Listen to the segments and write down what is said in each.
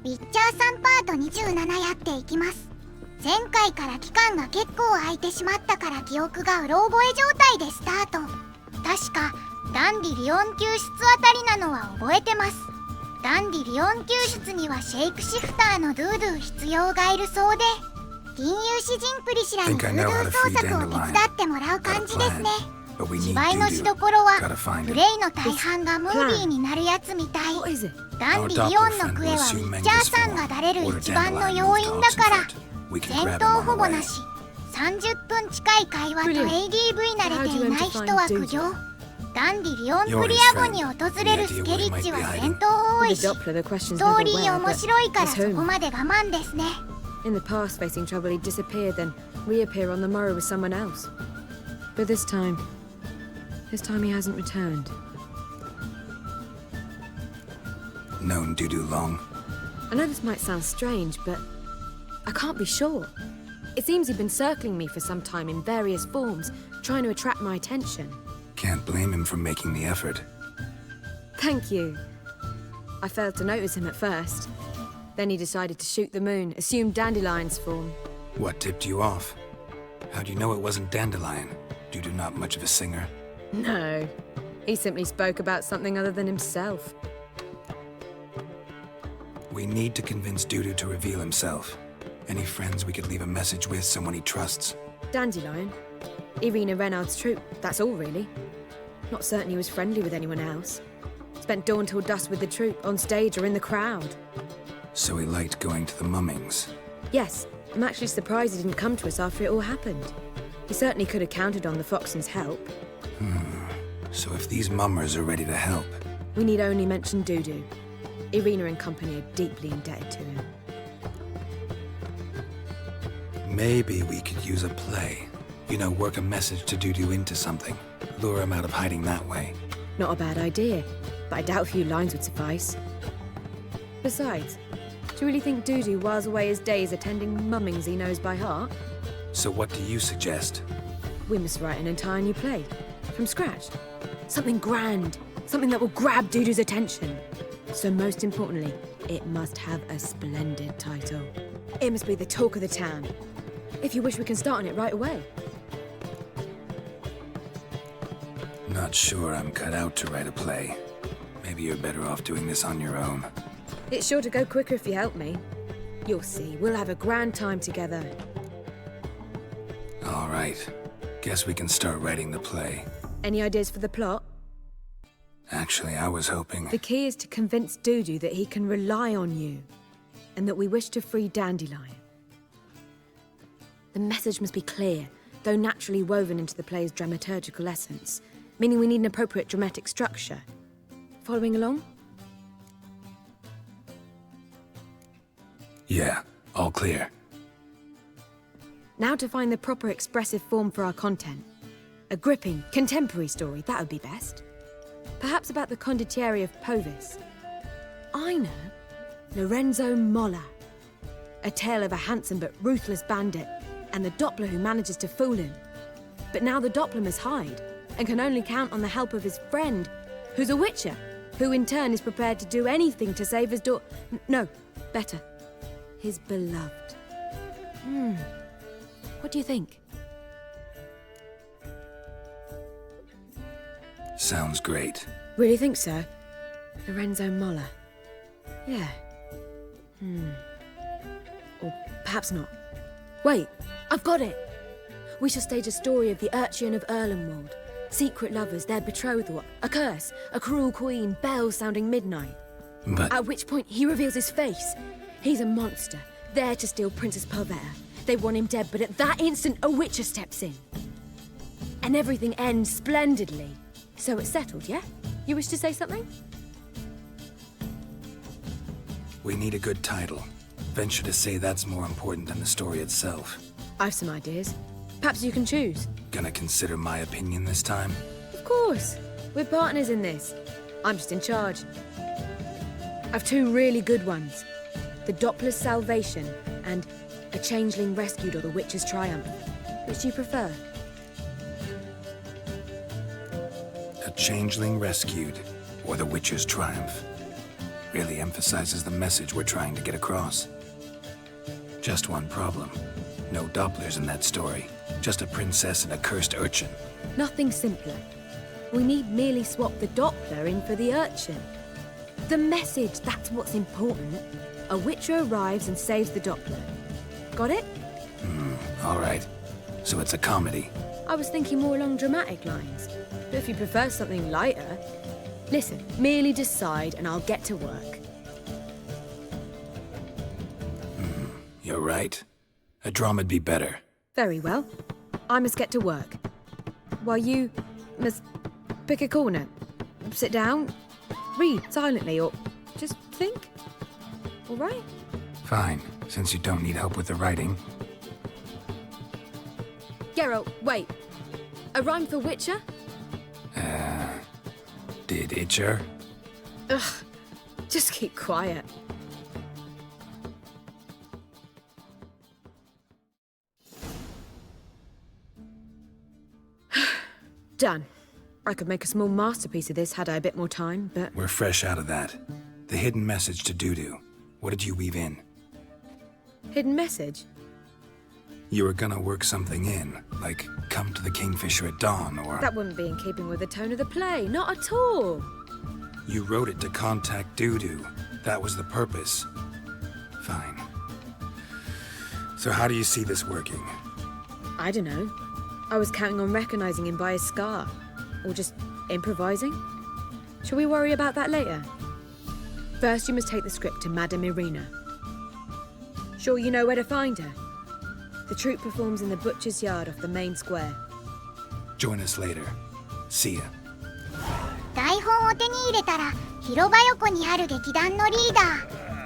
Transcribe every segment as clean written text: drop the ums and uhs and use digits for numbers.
ウィッチャー3パート27やっていきます。前回から期間が結構空いてしまったから記憶がうろ覚え状態でスタート。確かダンディリオン救出あたりなのは覚えてます。ダンディリオン救出にはシェイクシフターのドゥドゥ必要がいるそうで、銀融詩人プリシラにドゥドゥ創作を手伝ってもらう感じですね。芝居のしどころはプレイの大半がムービーになるやつみたい。ダンディリオンのクエはウィッチャーさんがだれる一番の要因だから、戦闘ほぼなし、30分近い会話と ADV 慣れていない人は苦情。ダンディリオンプリア後に訪れるスケリッチは戦闘多いし、ストーリー面白いからそこまで我慢ですね。In the past, facing trouble, he'd disappear, then reappear on the morrow with someone else. But this time he hasn't returned. Known Dudu long? I know this might sound strange, but I can't be sure. It seems he'd been circling me for some time in various forms, trying to attract my attention. Can't blame him for making the effort. Thank you. I failed to notice him at first. Then he decided to shoot the moon, assumed Dandelion's form. What tipped you off? How do you know it wasn't Dandelion? Dudu not much of a singer? No. He simply spoke about something other than himself. We need to convince Dudu to reveal himself. Any friends we could leave a message with, someone he trusts? Dandelion? Irina Renard's troupe, that's all really. Not certain he was friendly with anyone else. Spent dawn till dusk with the troupe, on stage or in the crowd. So he liked going to the mummings? Yes, I'm actually surprised he didn't come to us after it all happened. He certainly could have counted on the Foxen's help. So if these mummers are ready to help... We need only mention Dudu. Irina and company are deeply indebted to him. Maybe we could use a play. You know, work a message to Dudu into something. Lure him out of hiding that way. Not a bad idea, but I doubt a few lines would suffice. Besides, do you really think Dudu whiles away his days attending mummings he knows by heart? So what do you suggest? We must write an entire new play. From scratch. Something grand. Something that will grab Dudu's attention. So most importantly, it must have a splendid title. It must be the talk of the town. If you wish, we can start on it right away. Not sure I'm cut out to write a play. Maybe you're better off doing this on your own. It's sure to go quicker if you help me. You'll see, we'll have a grand time together. All right. Guess we can start writing the play. Any ideas for the plot? Actually, I was hoping... The key is to convince Dudu that he can rely on you, and that we wish to free Dandelion. The message must be clear, though naturally woven into the play's dramaturgical essence, meaning we need an appropriate dramatic structure. Following along? Yeah, all clear. Now to find the proper expressive form for our content. A gripping, contemporary story, that would be best. Perhaps about the condottieri of Povis. I know. Lorenzo Molla. A tale of a handsome but ruthless bandit, and the Doppler who manages to fool him. But now the Doppler must hide, and can only count on the help of his friend, who's a witcher, who in turn is prepared to do anything to save his daughter. No, better. His beloved. What do you think? Sounds great. Really think so? Lorenzo Molla. Yeah. Or perhaps not. Wait, I've got it! We shall stage a story of the Urchin of Erlenwald. Secret lovers, their betrothal, a curse, a cruel queen, bells sounding midnight. But... At which point he reveals his face. He's a monster, there to steal Princess Pavetta. They want him dead, but at that instant a witcher steps in. And everything ends splendidly. So it's settled, yeah? You wish to say something? We need a good title. Venture to say that's more important than the story itself. I've some ideas. Perhaps you can choose. Gonna consider my opinion this time? Of course. We're partners in this. I'm just in charge. I've two really good ones. The Doppler's Salvation and A Changeling Rescued or the Witcher's Triumph. Which do you prefer? A Changeling Rescued or the Witcher's Triumph. Really emphasizes the message we're trying to get across. Just one problem. No Dopplers in that story. Just a princess and a cursed urchin. Nothing simpler. We need merely swap the Doppler in for the urchin. The message, that's what's important. A Witcher arrives and saves the Doppler. Got it? All right. So it's a comedy. I was thinking more along dramatic lines. But if you prefer something lighter... Listen, merely decide and I'll get to work. You're right. A drama'd be better. Very well. I must get to work. While you must pick a corner, sit down, read silently, or just think. All right? Fine, since you don't need help with the writing. Geralt, wait. A rhyme for Witcher? Did Itcher? Ugh, just keep quiet. Done. I could make a small masterpiece of this had I a bit more time, but... We're fresh out of that. The hidden message to Dudu. What did you weave in? Hidden message? You were gonna work something in, like come to the Kingfisher at dawn, or... That wouldn't be in keeping with the tone of the play, not at all. You wrote it to contact Dudu. That was the purpose. Fine. So how do you see this working? I don't know. I was counting on recognizing him by his scar. Or just improvising. Shall we worry about that later? First, you must take the script to Madame Irina. Sure you know where to find her? The troupe performs in the butcher's yard off the main square. Join us later. See ya. 台本を手に入れたら広場横にある劇団のリーダ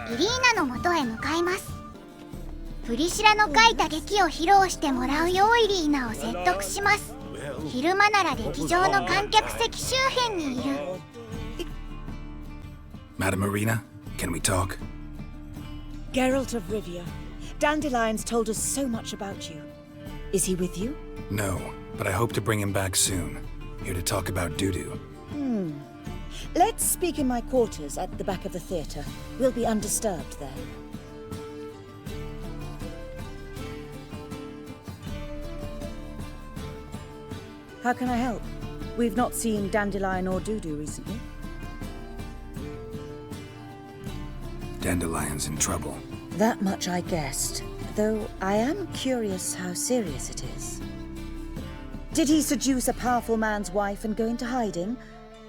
ーイリーナのもとへ向かいます。プリシラの書いた劇を披露してもらうようイリーナを説得します。昼間なら劇場の観客席周辺にいる。Madame Irina, can we talk? Geralt of Rivia, Dandelion's told us so much about you. Is he with you? No, but I hope to bring him back soon. Here to talk about Dudu. Let's speak in my quarters at the back of the theatre. We'll be undisturbed there. How can I help? We've not seen Dandelion or Dudu recently. Dandelion's in trouble. That much I guessed, though I am curious how serious it is. Did he seduce a powerful man's wife and go into hiding?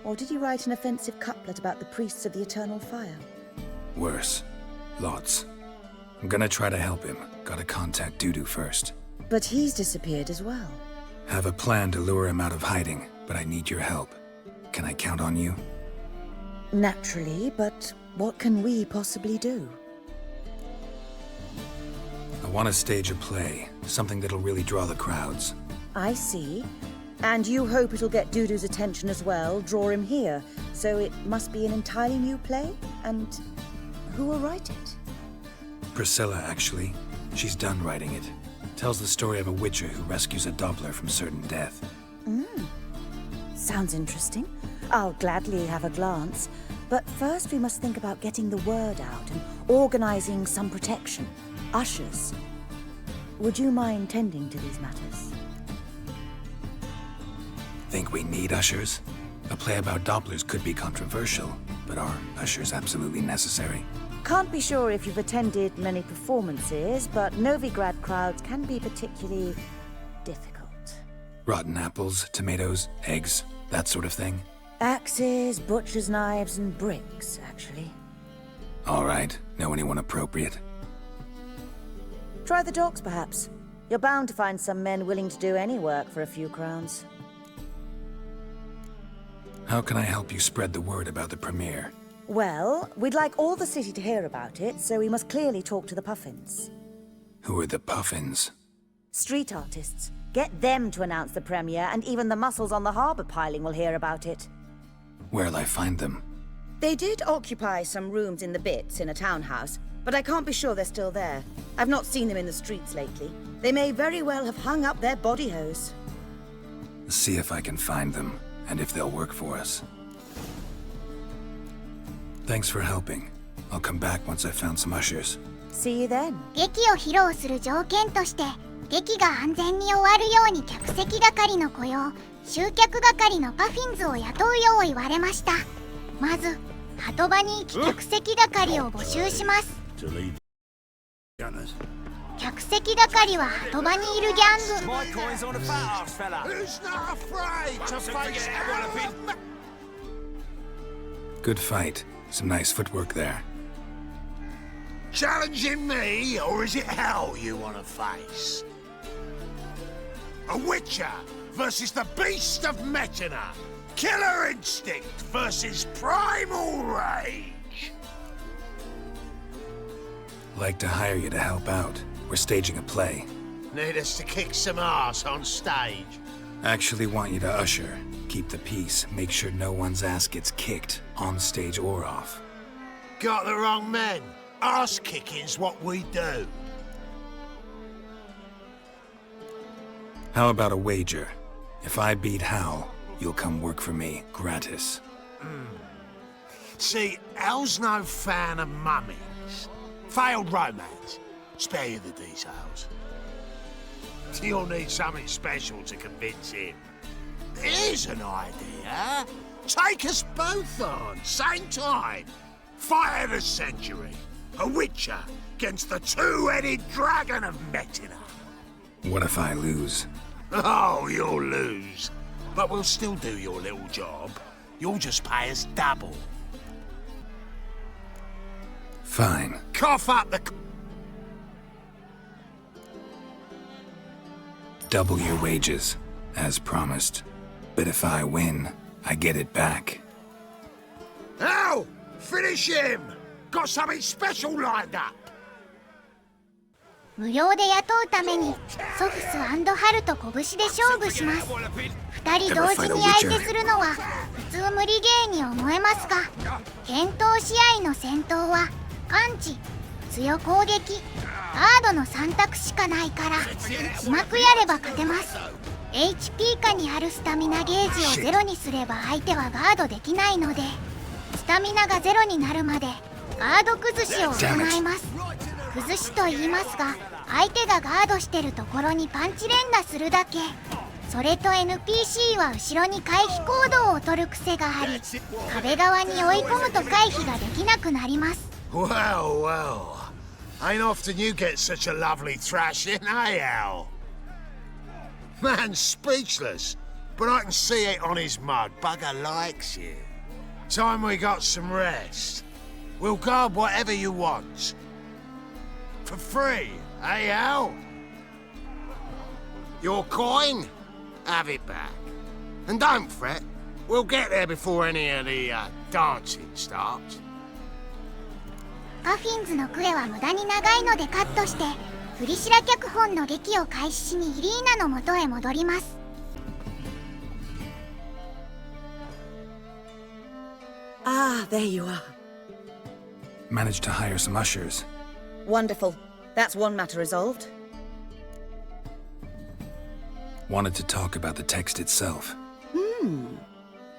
Or did he write an offensive couplet about the priests of the eternal fire? Worse. Lots. I'm gonna try to help him. Gotta contact Dudu first. But he's disappeared as well. Have a plan to lure him out of hiding, but I need your help. Can I count on you? Naturally, but what can we possibly do? I want to stage a play, something that'll really draw the crowds. I see. And you hope it'll get Dudu's attention as well, draw him here. So it must be an entirely new play? And who will write it? Priscilla, actually. She's done writing it. Tells the story of a witcher who rescues a Doppler from certain death. Sounds interesting. I'll gladly have a glance. But first we must think about getting the word out and organizing some protection. Ushers. Would you mind tending to these matters? Think we need ushers? A play about Dopplers could be controversial, but are ushers absolutely necessary? Can't be sure if you've attended many performances, but Novigrad crowds can be particularly difficult. Rotten apples, tomatoes, eggs, that sort of thing? Axes, butcher's knives, and bricks, actually. All right. Know anyone appropriate? Try the docks, perhaps. You're bound to find some men willing to do any work for a few crowns. How can I help you spread the word about the premiere? Well, we'd like all the city to hear about it, so we must clearly talk to the Puffins. Who are the Puffins? Street artists. Get them to announce the premiere, and even the mussels on the harbour piling will hear about it. Where'll I find them? They did occupy some rooms in the Bits in a townhouse, but I can't be sure they're still there. I've not seen them in the streets lately. They may very well have hung up their body hose. See if I can find them, and if they'll work for us. Thanks for helping. I'll come back once I've found some ushers. See you then. 劇を披露する条件として劇が安全に終わるように客席係の雇用、集客係のパフィンズを雇うよう言われました。まず鳩場に行き客席係を募集します。客席係は鳩場にいるギャング。Good fight. Some nice footwork there. Challenging me, or is it hell you want to face? A Witcher versus the Beast of Metina. Killer instinct versus primal rage. Like to hire you to help out. We're staging a play. Need us to kick some ass on stage. Actually want you to usher. Keep the peace. Make sure no one's ass gets kicked, on stage or off. Got the wrong men. Ass kicking's what we do. How about a wager? If I beat Hal, you'll come work for me, gratis. See, Hal's no fan of mummies. Failed romance. Spare you the details. You'll need something special to convince him. Here's an idea. Take us both on, same time. Fight of the century. A Witcher against the two-headed dragon of Metina. What if I lose? Oh, you'll lose. But we'll still do your little job. You'll just pay us double. Fine. Cough up the... Double your wages, as promised. But if I win, I get it back. Ow! Finish him! Got something special lined up! 無料で雇うためにソフス&ハルと拳で勝負します。2人同時に相手するのは普通無理ゲーに思えますが、剣闘試合の戦闘は感知、強攻撃、ガードの3択しかないからうまくやれば勝てます。 HP 下にあるスタミナゲージをゼロにすれば相手はガードできないので、スタミナがゼロになるまでガード崩しを行います。崩しと言いますが、相手がガードしてるところにパンチ連打するだけ。それと NPC は後ろに回避行動を取る癖があり、壁側に追い込むと回避ができなくなります。 Well, well. Ain't often you get such a lovely thrashing, eh, Al? Man's speechless, but I can see it on his mug. Bugger likes you. Time we got some rest. We'll guard whatever you want. For free, eh, Al? Your coin? Have it back. And don't fret, we'll get there before any of the dancing starts. パフィンズのクエは無駄に長いのでカットして、フリシラ脚本の劇を開始しにイリーナの元へ戻ります。Ah, there you are. Managed to hire some ushers. Wonderful. That's one matter resolved. Wanted to talk about the text itself.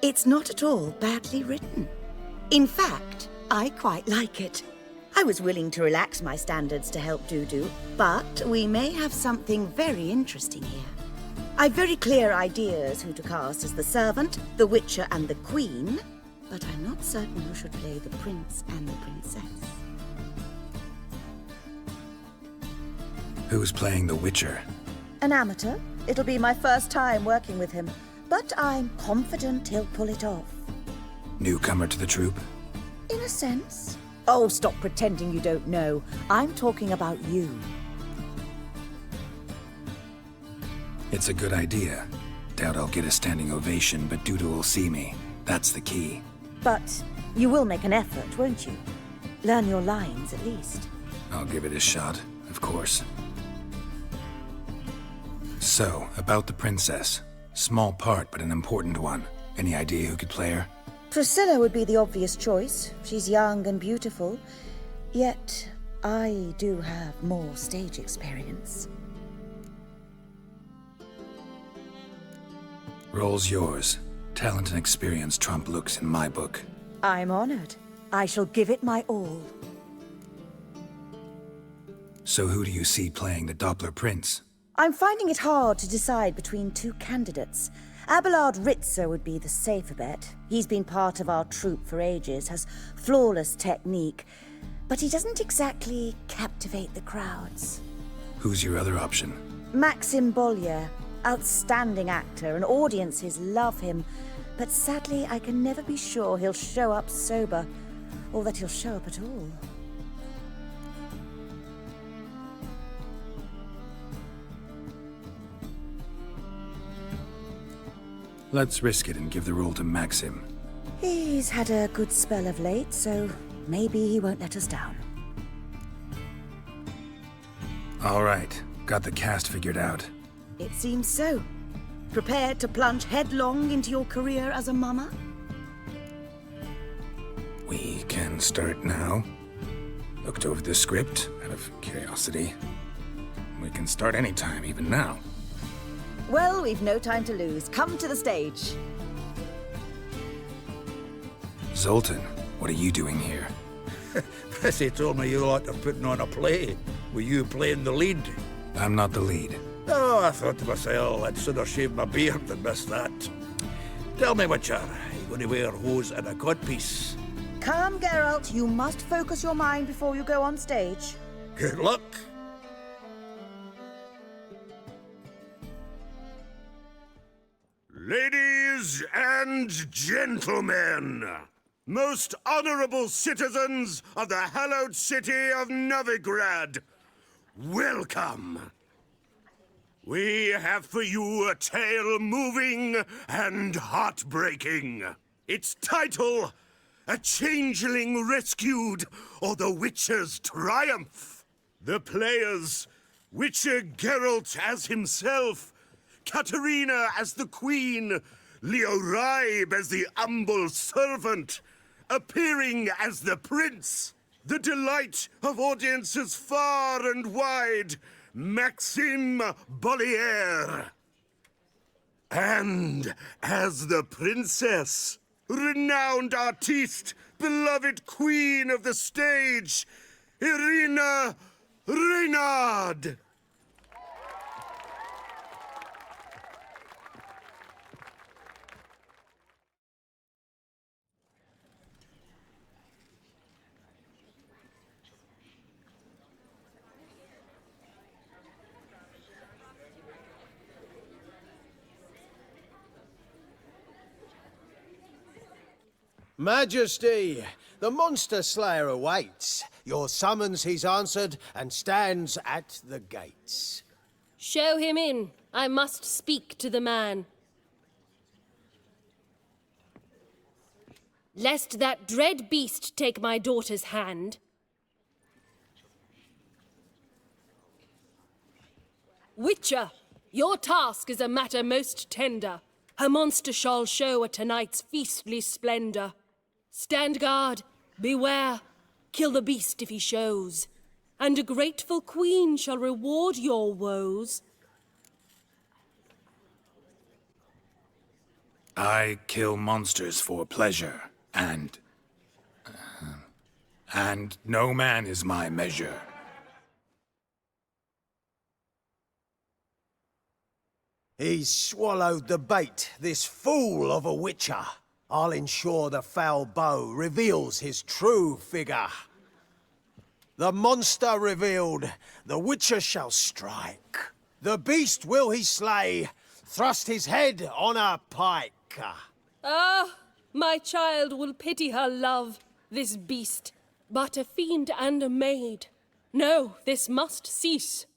It's not at all badly written. In fact, I quite like it. I was willing to relax my standards to help Dudu, but we may have something very interesting here. I've very clear ideas who to cast as the servant, the Witcher, and the Queen, but I'm not certain who should play the prince and the princess. Who's playing the Witcher? An amateur. It'll be my first time working with him, but I'm confident he'll pull it off. Newcomer to the troupe? In a sense. Oh, stop pretending you don't know. I'm talking about you. It's a good idea. Doubt I'll get a standing ovation, but Dudu will see me. That's the key. But you will make an effort, won't you? Learn your lines, at least. I'll give it a shot, of course. So, about the princess. Small part, but an important one. Any idea who could play her? Priscilla would be the obvious choice. She's young and beautiful. Yet, I do have more stage experience. Role's yours. Talent and experience trump looks in my book. I'm honored. I shall give it my all. So who do you see playing the Doppler Prince? I'm finding it hard to decide between two candidates. Abelard Ritzer would be the safer bet. He's been part of our troupe for ages, has flawless technique, but he doesn't exactly captivate the crowds. Who's your other option? Maxim Bollier, outstanding actor, and audiences love him. But sadly, I can never be sure he'll show up sober, or that he'll show up at all. Let's risk it and give the role to Maxim. He's had a good spell of late, so maybe he won't let us down. All right, got the cast figured out. It seems so. Prepared to plunge headlong into your career as a mama? We can start now. Looked over the script out of curiosity. We can start anytime, even now. Well, we've no time to lose. Come to the stage. Zoltan, what are you doing here? Prissy told me you lot are putting on a play. Were you playing the lead? I'm not the lead. Oh, I thought to myself, I'd sooner shave my beard than miss that. Tell me, Witcher, are you going to wear hose and a codpiece? Calm, Geralt. You must focus your mind before you go on stage. Good luck. Ladies and gentlemen, most honorable citizens of the hallowed city of Novigrad, welcome. We have for you a tale moving and heartbreaking. Its title, A Changeling Rescued, or The Witcher's Triumph. The players, Witcher Geralt as himself, Katerina as the Queen, Leo Raib as the humble servant, appearing as the Prince, the delight of audiences far and wide, Maxim Bollier. And as the Princess, renowned artiste, beloved Queen of the stage, Irina Reynard. Majesty, the monster slayer awaits. Your summons he's answered and stands at the gates. Show him in. I must speak to the man. Lest that dread beast take my daughter's hand. Witcher, your task is a matter most tender. Her monster shall show at tonight's feastly splendor. Stand guard, beware, kill the beast if he shows, and a grateful queen shall reward your woes. I kill monsters for pleasure, and no man is my measure. He's swallowed the bait, this fool of a witcher. I'll ensure the foul bow reveals his true figure. The monster revealed, the witcher shall strike. The beast will he slay, thrust his head on a pike. Ah, my child will pity her love, this beast, but a fiend and a maid. No, this must cease.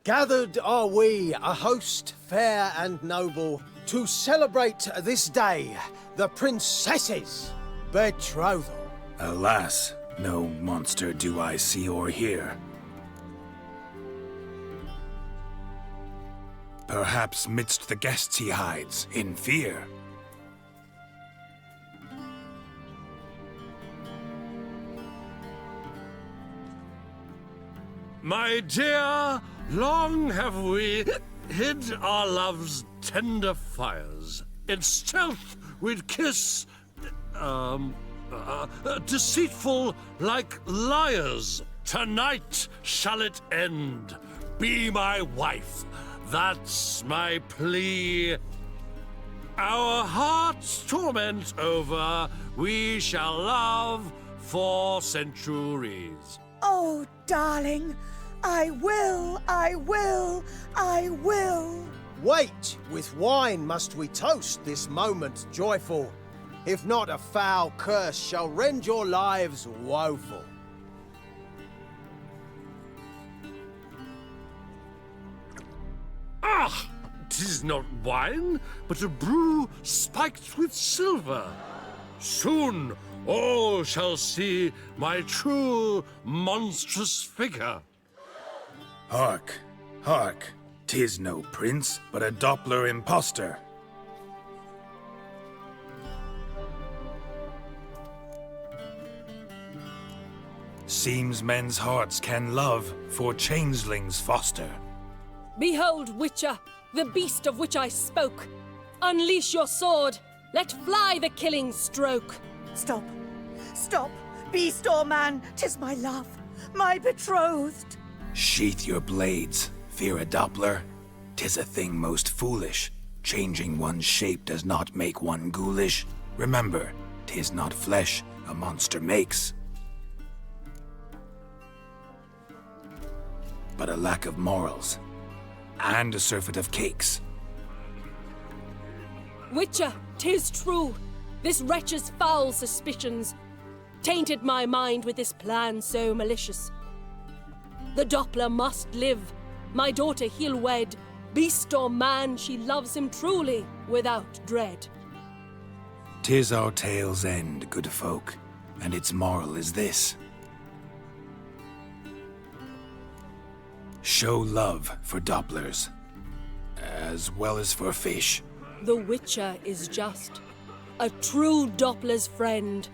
Gathered are we, a host fair and noble, to celebrate this day, the princess's betrothal. Alas, no monster do I see or hear. Perhaps midst the guests he hides, in fear. My dear, long have we hid our love's tender fires. In stealth we'd kiss, deceitful like liars. Tonight shall it end. Be my wife, that's my plea. Our hearts' torment over, we shall love for centuries. Oh, darling, I will, I will, I will. Wait, with wine must we toast this moment joyful. If not, a foul curse shall rend your lives woeful. Ah! 'Tis not wine, but a brew spiked with silver. Soon all shall see my true monstrous figure. Hark, hark. 'Tis no prince, but a Doppler impostor. Seems men's hearts can love, for changelings foster. Behold, Witcher, the beast of which I spoke. Unleash your sword. Let fly the killing stroke. Stop, stop, beast or man, 'tis my love, my betrothed. Sheath your blades, fear a Doppler. 'Tis a thing most foolish. Changing one's shape does not make one ghoulish. Remember, 'tis not flesh a monster makes, but a lack of morals, and a surfeit of cakes. Witcher, 'tis true. This wretch's foul suspicions tainted my mind with this plan so malicious. The Doppler must live. My daughter he'll wed. Beast or man, she loves him truly, without dread. 'Tis our tale's end, good folk, and its moral is this. Show love for Dopplers, as well as for fish. The Witcher is just a true Doppler's friend.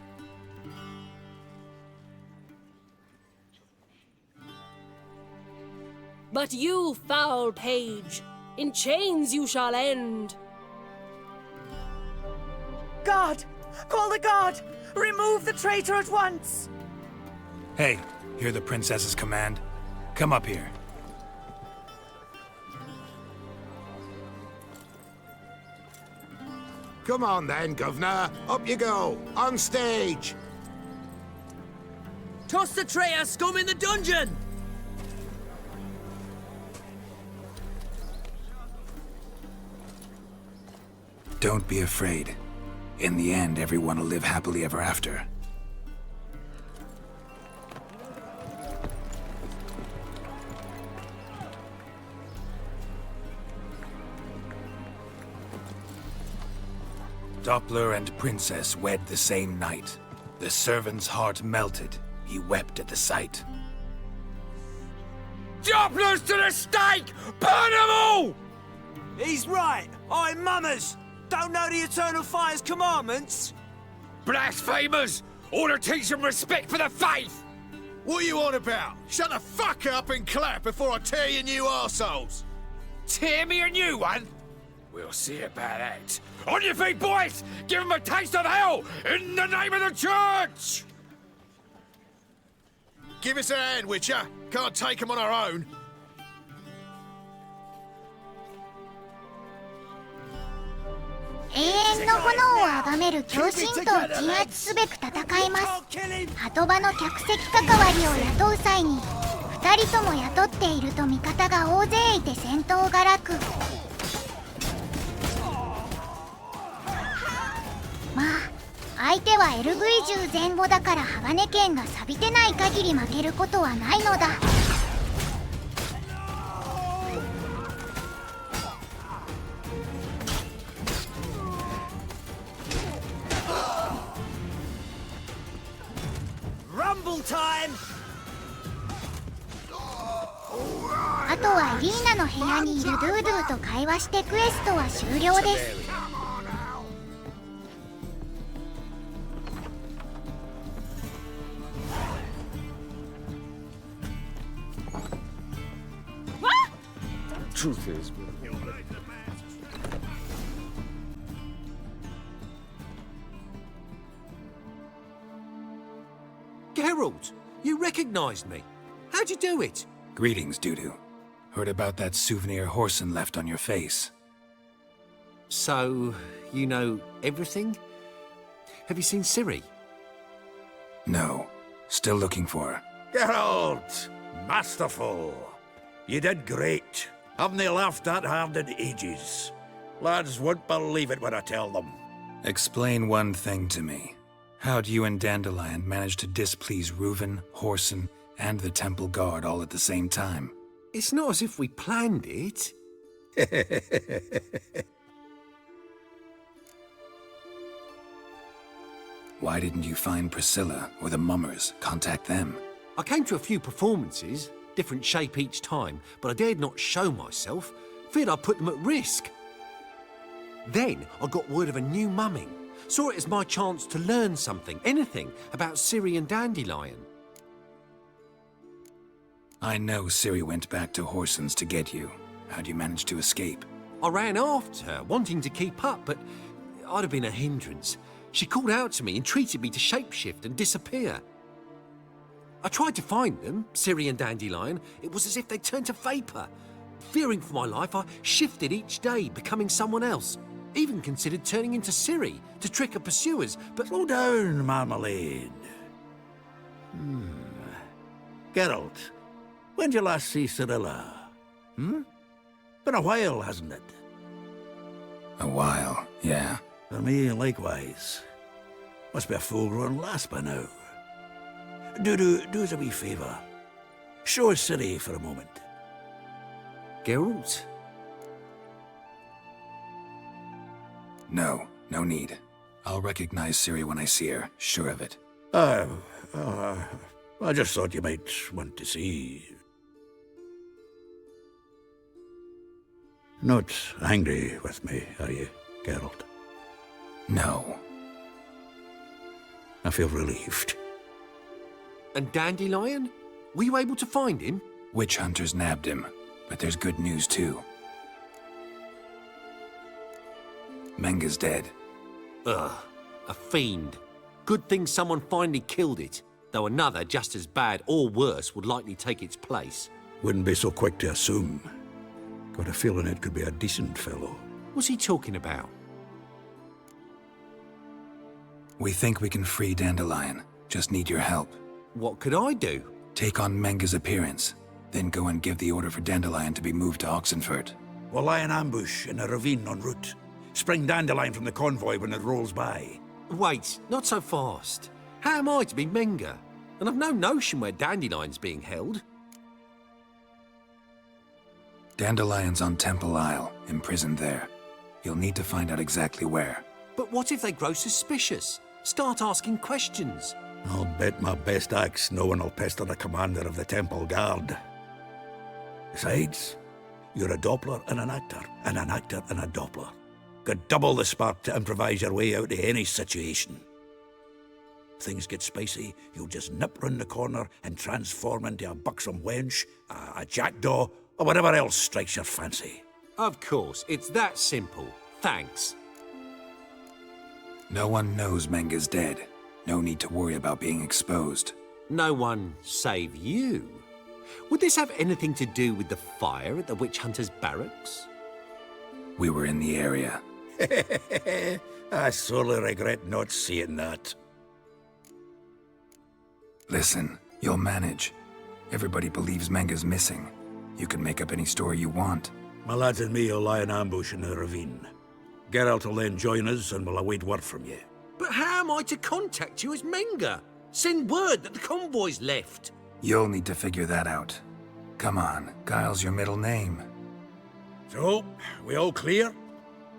But you, foul page, in chains you shall end. Guard! Call the guard! Remove the traitor at once! Hey, hear the princess's command? Come up here. Come on then, Governor. Up you go. On stage. Toss the traitor scum in the dungeon! Don't be afraid. In the end, everyone will live happily ever after. Doppler and princess wed the same night. The servant's heart melted. He wept at the sight. Dopplers to the stake! Burn them all! He's right. I'm mummers. Don't know the Eternal Fire's commandments? Blasphemers! Order teach some respect for the faith! What are you on about? Shut the fuck up and clap before I tear you new arseholes! Tear me a new one? We'll see about that. On your feet, boys! Give them a taste of hell in the name of the church! Give us a hand, Witcher. Can't take them on our own. 永遠の炎を崇める狂信徒を鎮圧すべく戦います。鳩場の客席関わりを雇う際に2人とも雇っていると味方が大勢いて戦闘が楽。まあ相手は LV10 前後だから鋼剣が錆びてない限り負けることはないのだ。あとはリーナの部屋にいるドゥードゥーと会話してクエストは終了です。truth is... Geralt, you recognized me. How'd you do it? Greetings, Dudu. Heard about that souvenir Horson left on your face. So, you know everything? Have you seen Ciri? No. Still looking for her. Geralt! Masterful! You did great. Haven't they laughed that hard in ages? Lads won't believe it when I tell them. Explain one thing to me. How'd you and Dandelion manage to displease Reuven, Horson, and the Temple Guard all at the same time? It's not as if we planned it. Why didn't you find Priscilla or the Mummers? Contact them. I came to a few performances, different shape each time, but I dared not show myself. Feared I'd put them at risk. Then I got word of a new mumming. Saw it as my chance to learn something, anything, about Ciri and Dandelion. I know Ciri went back to Horson's to get you. How'd you manage to escape? I ran after her, wanting to keep up, but I'd have been a hindrance. She called out to me, entreated me to shapeshift and disappear. I tried to find them, Ciri and Dandelion. It was as if they turned to vapour. Fearing for my life, I shifted each day, becoming someone else. Even considered turning into Ciri to trick her pursuers, but... Slow down, Marmalade. Geralt, when did you last see Cirilla? Been a while, hasn't it? A while, yeah. For me, likewise. Must be a full-grown lass by now. Do us a wee favour. Show us Ciri for a moment. Geralt? No, no need. I'll recognize Ciri when I see her, sure of it. I just thought you might want to see. Not angry with me, are you, Geralt? No. I feel relieved. And Dandelion? Were you able to find him? Witch hunters nabbed him, but there's good news too. Menga's dead. Ugh, a fiend. Good thing someone finally killed it, though another just as bad or worse would likely take its place. Wouldn't be so quick to assume. Got a feeling it could be a decent fellow. What's he talking about? We think we can free Dandelion. Just need your help. What could I do? Take on Menga's appearance, then go and give the order for Dandelion to be moved to Oxenford. We'll lie in ambush in a ravine en route. Spring Dandelion from the convoy when it rolls by. Wait, not so fast. How am I to be Menga? And I've no notion where Dandelion's being held. Dandelion's on Temple Isle, imprisoned there. You'll need to find out exactly where. But what if they grow suspicious? Start asking questions? I'll bet my best axe no one will pester the commander of the Temple Guard. Besides, you're a Doppler and an actor and a Doppler. Got double the spark to improvise your way out of any situation. If things get spicy, you'll just nip round the corner and transform into a buxom wench, a jackdaw, or whatever else strikes your fancy. Of course, it's that simple. Thanks. No one knows Menga's dead. No need to worry about being exposed. No one save you. Would this have anything to do with the fire at the witch hunter's barracks? We were in the area. I sorely regret not seeing that. Listen, you'll manage. Everybody believes Menga's missing. You can make up any story you want. My lads and me will lie in ambush in the ravine. Geralt will then join us and we'll await word from you. But how am I to contact you as Menga? Send word that the convoy's left. You'll need to figure that out. Come on, Guile's your middle name. So, we all clear?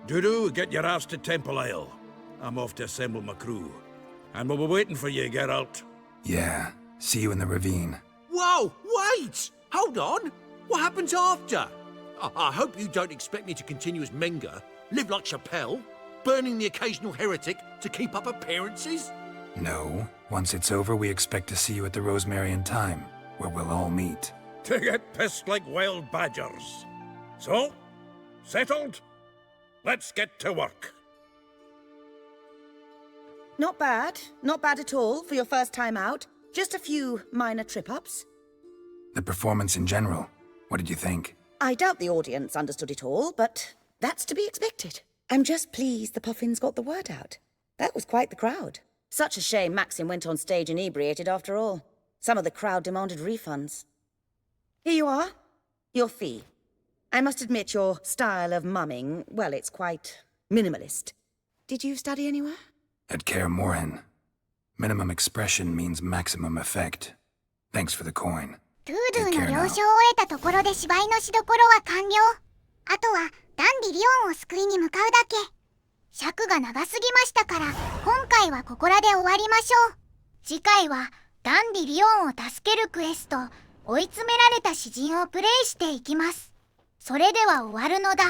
Dudu, get your ass to Temple Isle. I'm off to assemble my crew. And we'll be waiting for you, Geralt. Yeah, see you in the ravine. Whoa, wait! Hold on! What happens after? I hope you don't expect me to continue as Menga, live like Chappelle, burning the occasional heretic to keep up appearances? No. Once it's over, we expect to see you at the Rosemary in Time, where we'll all meet. To get pissed like wild badgers. So, settled? Let's get to work. Not bad. Not bad at all for your first time out. Just a few minor trip-ups. The performance in general, what did you think? I doubt the audience understood it all, but that's to be expected. I'm just pleased the Puffins got the word out. That was quite the crowd. Such a shame Maxim went on stage inebriated after all. Some of the crowd demanded refunds. Here you are. Your fee. I must admit your style of mumming, well, it's quite minimalist. Did you study anywhere? At Kaer Morhen. Minimum expression means maximum effect. Thanks for the coin. トゥードゥの了承を得たところで芝居のしどころは完了。あとはダンディリオンを救いに向かうだけ。尺が長すぎましたから今回はここらで終わりましょう。次回はダンディリオンを助けるクエスト、追い詰められた詩人をプレイしていきます。それでは終わるのだ。